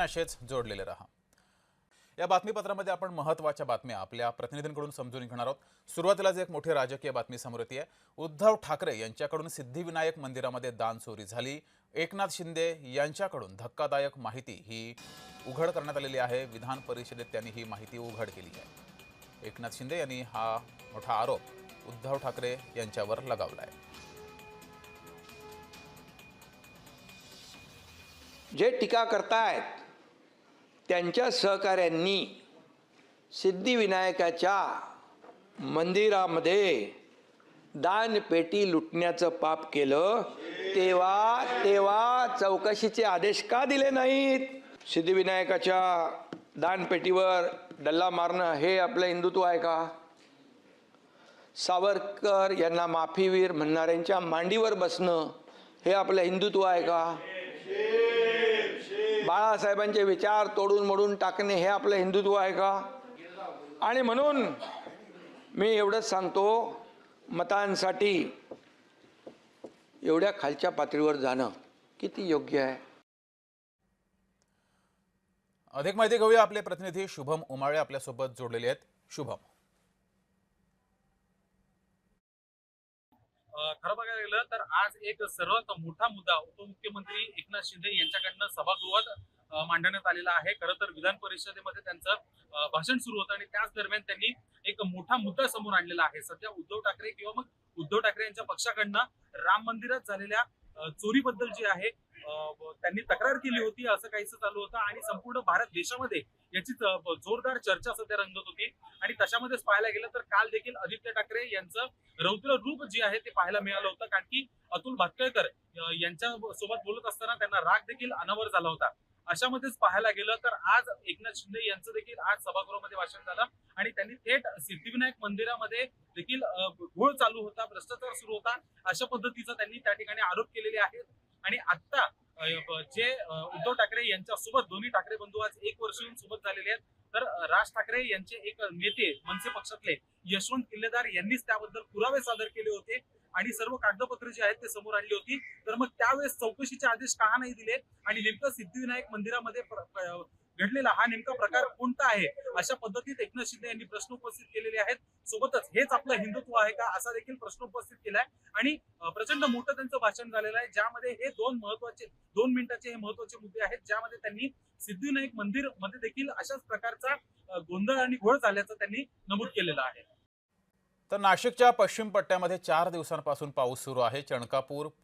असेच जोडलेले रहा। या बातमीपत्रामध्ये आपण महत्त्वाच्या बातम्या आपल्या प्रतिनिधींकडून समजून घेणार आहोत। सुरुवातीलाच एक मोठी राजकीय बातमी समोर येते आहे। उद्धव ठाकरे यांच्याकडून सिद्धिविनायक मंदिरामध्ये दान चोरी झाली। एकनाथ शिंदे यांच्याकडून धक्कादायक माहिती ही उघड करण्यात आलेली आहे। विधान परिषदेत त्यांनी ही माहिती उघड केली आहे। एकनाथ शिंदे यांनी हा मोठा आरोप उद्धव ठाकरे यांच्यावर लगावला आहे। जे टीका करतायत त्यांच्या सहकाऱ्यांनी सिद्धिविनायकाच्या मंदिरामध्ये दानपेटी लुटण्याचं पाप केलं, तेव्हा चौकशीचे आदेश का दिले नाहीत? सिद्धिविनायकाच्या दानपेटीवर डल्ला मारणं हे आपलं हिंदुत्व आहे का? सावरकर यांना माफीवीर म्हणणाऱ्यांच्या मांडीवर बसणं हे आपलं हिंदुत्व आहे का? बाळासाहेबांचे विचार तोडून मोडून टाकणे हे आपलं हिंदुत्व आहे का? आणि म्हणून मी एवढंच सांगतो, मतांसाठी एवढ्या खालच्या पातळीवर जाणं किती योग्य आहे? अधिक माहिती घेऊया। आपले प्रतिनिधी शुभम उमाळे आपल्यासोबत जोडलेले आहेत। शुभम, खरं बघायला गेलं तर आज एक सर्वात मोठा मुद्दा उपमुख्यमंत्री एकनाथ शिंदे यांच्याकडनं सभागृहात मांडण्यात आलेला आहे। खरं तर विधान परिषदेमध्ये त्यांचं भाषण सुरू होतं आणि त्याच दरम्यान त्यांनी एक मोठा मुद्दा समोर आणलेला आहे। सध्या उद्धव ठाकरे किंवा मग उद्धव ठाकरे यांच्या पक्षाकडनं राम मंदिरात झालेल्या चोरीबद्दल जी आहे त्यांनी तक्रार केली होती, असं काहीच चालू होतं आणि संपूर्ण भारत देशामध्ये याची जोरदार चर्चा सध्या रंगत होती। आणि तशामध्येच पाहायला गेलं तर काल देखील आदित्य ठाकरे यांचं रौद्र रूप जे आहे ते पाहायला मिळालं होतं, कारण की अतुल भातखळकर यांच्या सोबत बोलत असताना त्यांना राग देखील अनावर झाला होता। अशामध्येच पाहायला गेलं तर आज एकनाथ शिंदे यांचं देखील आज सभागृहामध्ये भाषण झालं आणि त्यांनी थेट सिद्धिविनायक मंदिरामध्ये देखील घोळ चालू होता, भ्रष्टाचार सुरू होता, अशा पद्धतीचा त्यांनी त्या ठिकाणी आरोप केलेले आहेत। आणि आता जे उद्धव ठाकरे यांच्या सोबत दोन्ही ठाकरे बंधू आज एक वर्ष येऊन सोबत झालेले आहेत, तर राज ठाकरे यांचे एक नेते मनसे पक्षातले यशवंत किल्लेदार यांनीच त्याबद्दल पुरावे सादर केले होते आणि सर्व कागदपत्रे जी आहेत ते समोर आणली होती। तर मग त्यावेळेस चौकशीचे आदेश का नाही दिले आणि नेमकं सिद्धिविनायक मंदिरामध्ये घडलेला हा नेमका प्रकार कोणता आहे, अशा पद्धतीत एकनाथ शिंदे यांनी प्रश्न उपस्थित केलेले आहेत। सोबतच हेच आपलं हिंदुत्व आहे का, असा देखील प्रश्न उपस्थित केलाय आणि प्रचंड मोठं त्यांचं भाषण झालेलं आहे, ज्यामध्ये हे दोन मिनिटाचे हे महत्वाचे मुद्दे आहेत, ज्यामध्ये त्यांनी सिद्धिविनायक मंदिर मध्ये देखील अशाच प्रकारचा गोंधळ आणि घोळ झाल्याचं त्यांनी नमूद केलेलं आहे। तर नाशिकच्या पश्चिम पट्ट्यामध्ये 4 दिवसांपासून पाऊस सुरू आहे। चणकापूर